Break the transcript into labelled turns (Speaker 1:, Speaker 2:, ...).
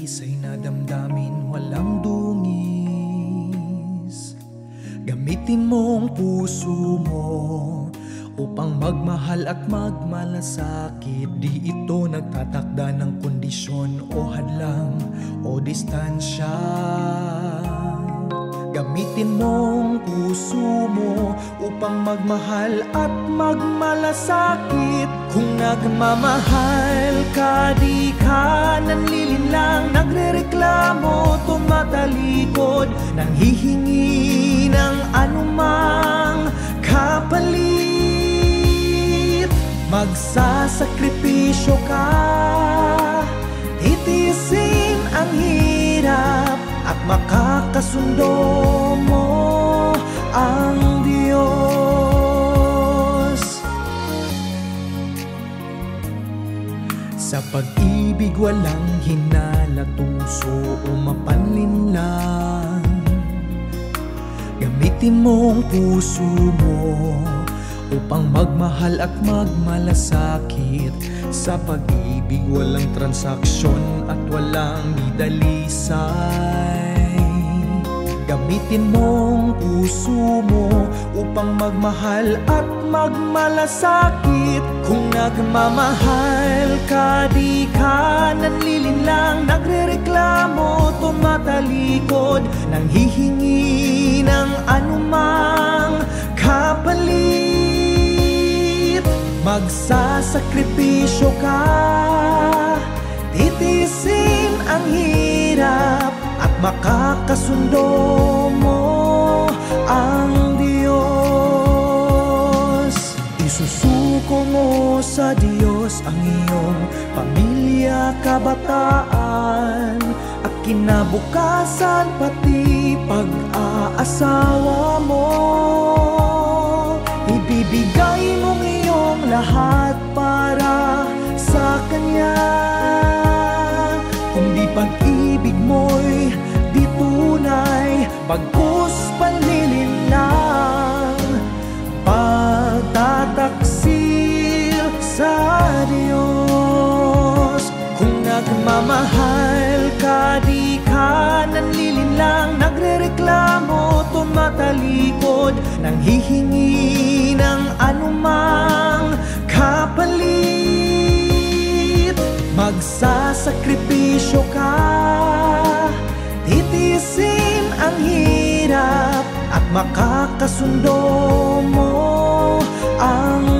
Speaker 1: talisay na damdamin walang dungis. Gamitin mong puso mo upang magmahal at magmalasakit. Di ito nagtatakda ng kondisyon o hadlang o distansya. Gamitin mong puso mo upang magmahal at magmalasakit. Kung nagmamahal ka, di ka nanlilinlang, nagrereklamo, tumatalikod, nanghihingi ng anumang kapalit. Magsasakripisyo ka, titiisin ang hirap, at makakasundo mo ang Diyos. Sa pag-ibig walang hinala, tuso o mapanlinlang. Gamitin mong puso mo upang magmahal at magmalasakit. Sa pag-ibig walang transaksyon at walang didalisay. Gamitin mong puso mo upang magmahal at magmalasakit. Kung nagmamahal ka, di ka nanlilinlang, nagrereklamo, tumatalikod, nanghihingi ng anumang kapalit. Magsasakripisyo ka, titiisin ang hirap, at makakasundo mo ang Diyos. Isusuko mo sa Diyos ang iyong pamilya, kabataan, at kinabukasan, pati pag-aasawa mo. Ibibigay mong iyong lahat para sa Kanya. Kung di pag-ibig mo'y di tunay, bagkus panlilinlang, pagtataksil sa Diyos. Kung nagmamahal ka, di ka nanlilinlang, nagrereklamo, tumatalikod, nanghihingi ng anumang kapalit. Magsasakripisyo ka, titiisin ang hirap, at makakasundo mo ang